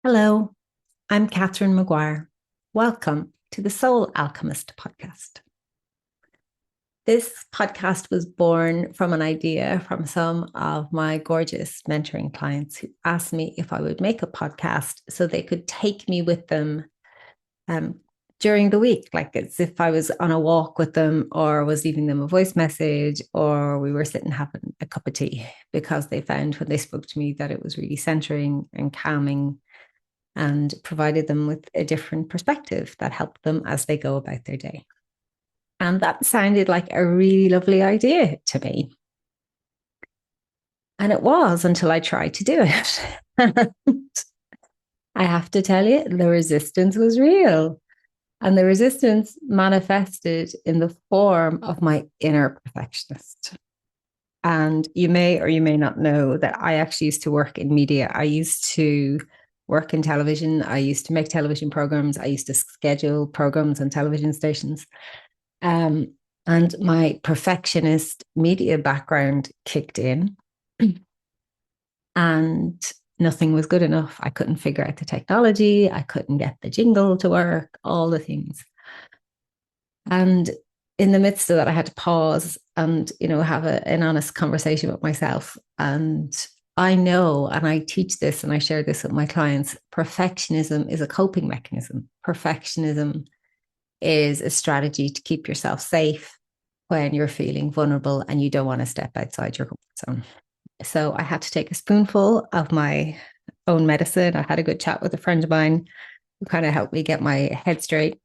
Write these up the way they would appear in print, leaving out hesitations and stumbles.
Hello, I'm Catherine Maguire. Welcome to the Soul Alchemist Podcast. This podcast was born from an idea from some of my gorgeous mentoring clients who asked me if I would make a podcast so they could take me with them during the week, like as if I was on a walk with them or was leaving them a voice message or we were sitting having a cup of tea, because they found when they spoke to me that it was really centering and calming and provided them with a different perspective that helped them as they go about their day. And that sounded like a really lovely idea to me. And it was until I tried to do it. I have to tell you, the resistance was real. And the resistance manifested in the form of my inner perfectionist. And you may or you may not know that I actually used to work in media. I used to work in television. I used to make television programs. I used to schedule programs on television stations. And my perfectionist media background kicked in and nothing was good enough. I couldn't figure out the technology. I couldn't get the jingle to work, all the things. And in the midst of that, I had to pause and, have an honest conversation with myself. And I know, and I teach this and I share this with my clients, perfectionism is a coping mechanism. Perfectionism is a strategy to keep yourself safe when you're feeling vulnerable and you don't want to step outside your comfort zone. So I had to take a spoonful of my own medicine. I had a good chat with a friend of mine who kind of helped me get my head straight.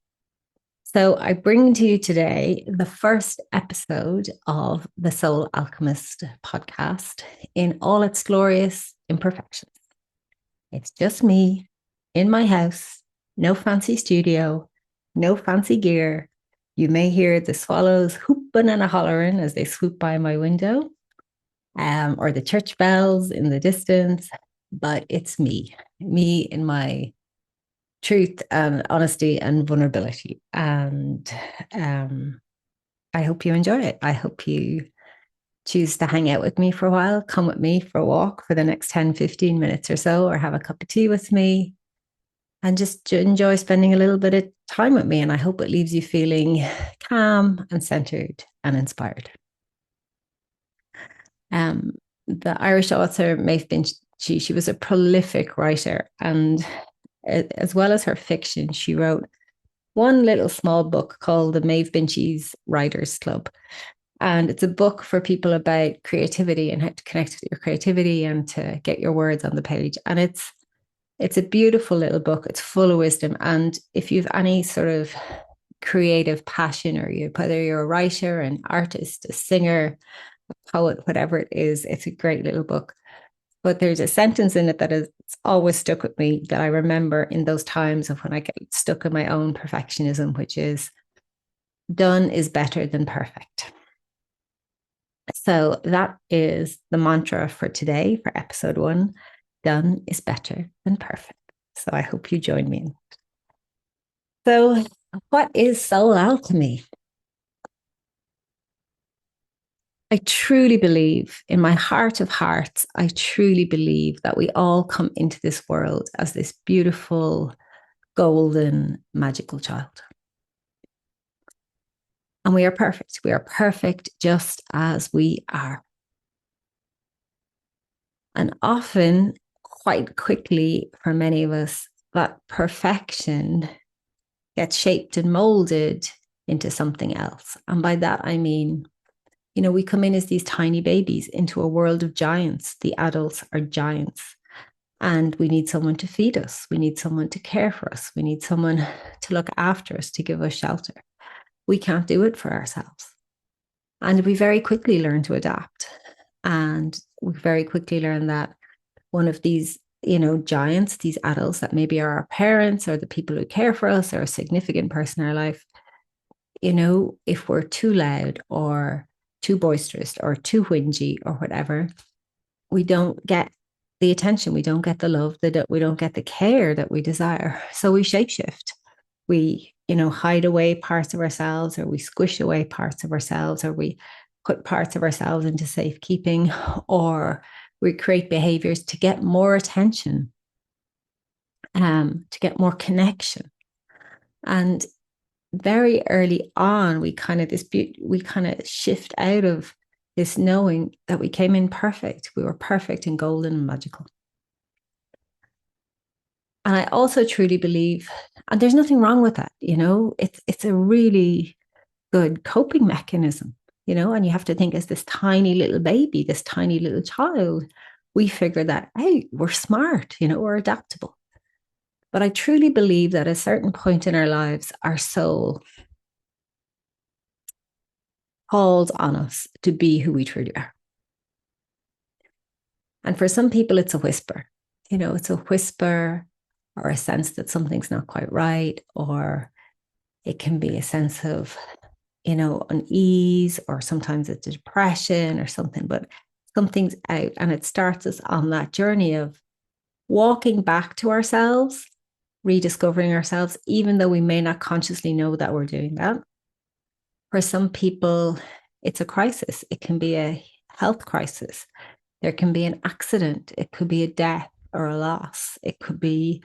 So I bring to you today the first episode of the Soul Alchemist podcast in all its glorious imperfections. It's just me in my house, no fancy studio, no fancy gear. You may hear the swallows whooping and a hollering as they swoop by my window, or the church bells in the distance, but it's me in my truth and honesty and vulnerability. And I hope you enjoy it. I hope you choose to hang out with me for a while, come with me for a walk for the next 10, 15 minutes or so, or have a cup of tea with me and just enjoy spending a little bit of time with me. And I hope it leaves you feeling calm and centered and inspired. The Irish author Maeve Binchy, she was a prolific writer, and as well as her fiction, she wrote one little small book called the Maeve Binchy's Writers Club. And it's a book for people about creativity and how to connect with your creativity and to get your words on the page. And it's a beautiful little book. It's full of wisdom. And if you've any sort of creative passion, or whether you're a writer, an artist, a singer, a poet, whatever it is, it's a great little book. But there's a sentence in it that has always stuck with me, that I remember in those times of when I get stuck in my own perfectionism, which is, done is better than perfect. So that is the mantra for today, for episode 1. Done is better than perfect. So I hope you join me. So what is soul alchemy? I truly believe, in my heart of hearts, I truly believe that we all come into this world as this beautiful, golden, magical child. And we are perfect. We are perfect just as we are. And often, quite quickly, for many of us, that perfection gets shaped and molded into something else. And by that, I mean, we come in as these tiny babies into a world of giants. The adults are giants. And we need someone to feed us. We need someone to care for us. We need someone to look after us, to give us shelter. We can't do it for ourselves. And we very quickly learn to adapt. And we very quickly learn that one of these, giants, these adults that maybe are our parents or the people who care for us or a significant person in our life, if we're too loud or too boisterous or too whingy or whatever, we don't get the attention, we don't get the love, we don't get the care that we desire. So we shapeshift. We, hide away parts of ourselves, or we squish away parts of ourselves, or we put parts of ourselves into safekeeping, or we create behaviors to get more attention. to get more connection. And very early on, we kind of shift out of this knowing that we came in perfect. We were perfect and golden and magical. And I also truly believe, and there's nothing wrong with that, it's a really good coping mechanism, and you have to think as this tiny little baby, this tiny little child, we figure that out. We're smart, we're adaptable. But I truly believe that at a certain point in our lives, our soul calls on us to be who we truly are. And for some people, it's a whisper, it's a whisper or a sense that something's not quite right, or it can be a sense of, unease, or sometimes it's a depression or something, but something's out, and it starts us on that journey of walking back to ourselves, rediscovering ourselves, even though we may not consciously know that we're doing that. For some people, it's a crisis. It can be a health crisis. There can be an accident. It could be a death or a loss. It could be,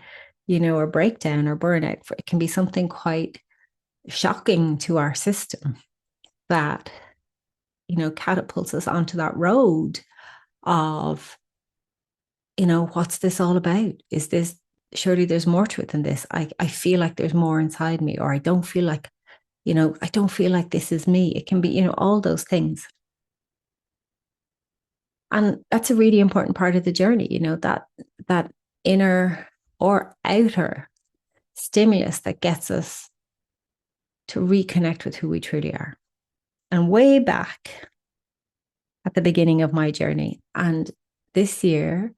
a breakdown or burnout. It can be something quite shocking to our system that, catapults us onto that road of, what's this all about? Is this, surely there's more to it than this. I feel like there's more inside me, or I don't feel like, I don't feel like this is me. It can be, all those things. And that's a really important part of the journey, that inner or outer stimulus that gets us to reconnect with who we truly are. And way back at the beginning of my journey, and this year,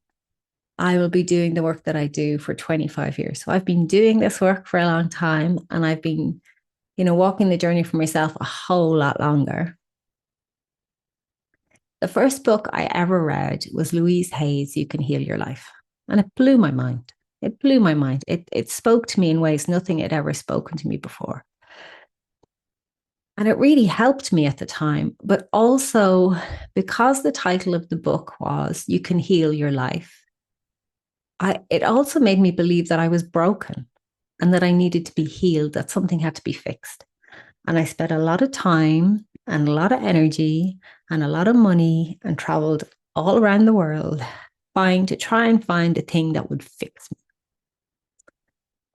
I will be doing the work that I do for 25 years. So I've been doing this work for a long time, and I've been, walking the journey for myself a whole lot longer. The first book I ever read was Louise Hay's You Can Heal Your Life. And it blew my mind. It blew my mind. It spoke to me in ways nothing had ever spoken to me before. And it really helped me at the time. But also, because the title of the book was You Can Heal Your Life, it also made me believe that I was broken and that I needed to be healed, that something had to be fixed. And I spent a lot of time and a lot of energy and a lot of money and traveled all around the world try and find a thing that would fix me.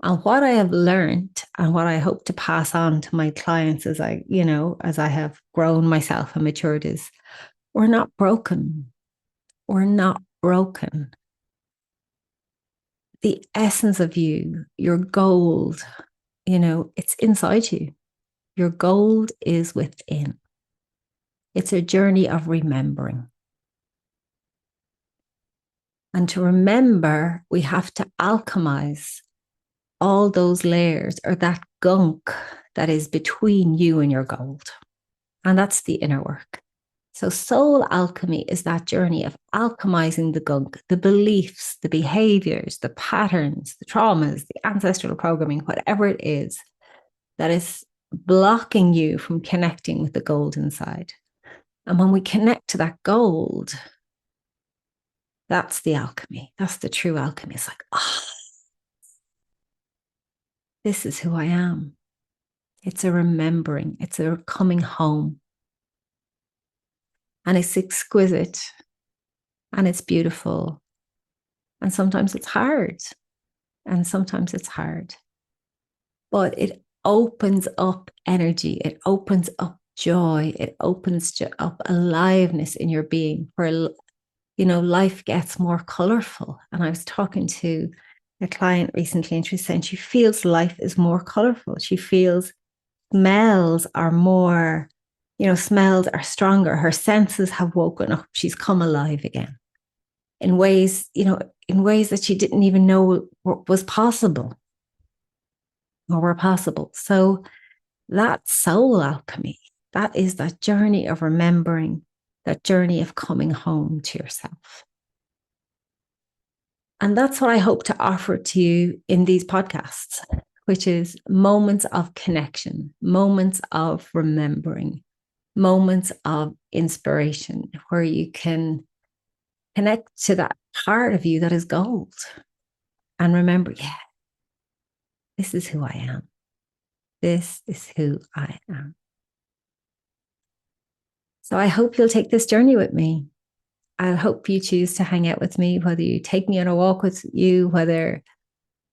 And what I have learned and what I hope to pass on to my clients as I have grown myself and matured is, we're not broken. We're not broken. The essence of you, your gold, it's inside you. Your gold is within. It's a journey of remembering. And to remember, we have to alchemize all those layers, or that gunk that is between you and your gold. And that's the inner work. So soul alchemy is that journey of alchemizing the gunk, the beliefs, the behaviors, the patterns, the traumas, the ancestral programming, whatever it is that is blocking you from connecting with the gold inside. And when we connect to that gold, that's the alchemy. That's the true alchemy. It's like, this is who I am. It's a remembering. It's a coming home. And it's exquisite. And it's beautiful. And sometimes it's hard. And sometimes it's hard. But it opens up energy. It opens up joy. It opens up aliveness in your being, where, life gets more colorful. And I was talking to a client recently, and she was saying she feels life is more colorful. She feels smells are more, smells are stronger. Her senses have woken up. She's come alive again in ways, that she didn't even know was possible or were possible. So that soul alchemy, that is that journey of remembering, that journey of coming home to yourself. And that's what I hope to offer to you in these podcasts, which is moments of connection, moments of remembering, moments of inspiration, where you can connect to that part of you that is gold. and remember, yeah, this is who I am. This is who I am. So I hope you'll take this journey with me. I hope you choose to hang out with me, whether you take me on a walk with you, whether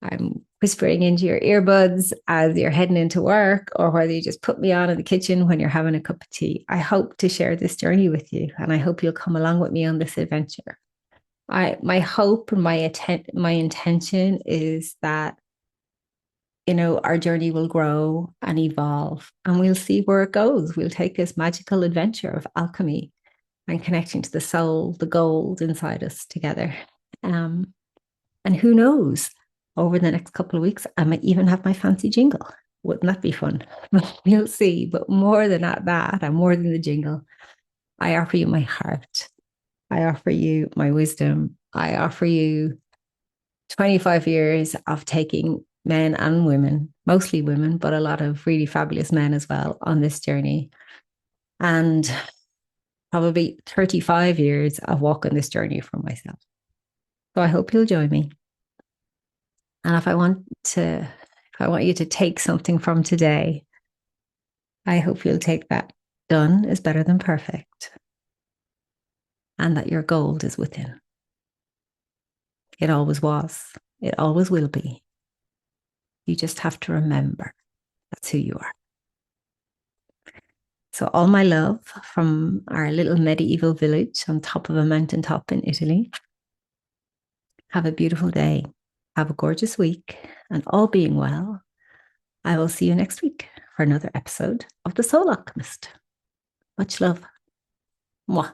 I'm whispering into your earbuds as you're heading into work, or whether you just put me on in the kitchen when you're having a cup of tea. I hope to share this journey with you, and I hope you'll come along with me on this adventure. My hope and my intention is that our journey will grow and evolve, and we'll see where it goes. We'll take this magical adventure of alchemy and connecting to the soul, the gold inside us together. And who knows, over the next couple of weeks, I might even have my fancy jingle. Wouldn't that be fun? We'll see. But more than that, and more than the jingle, I offer you my heart. I offer you my wisdom. I offer you 25 years of taking men and women, mostly women, but a lot of really fabulous men as well, on this journey. And probably 35 years of walking this journey for myself. So I hope you'll join me. And if I want you to take something from today, I hope you'll take that done is better than perfect, and that your gold is within. It always was. It always will be. You just have to remember that's who you are. So all my love from our little medieval village on top of a mountaintop in Italy. Have a beautiful day. Have a gorgeous week. And all being well, I will see you next week for another episode of The Soul Alchemist. Much love. Mwah.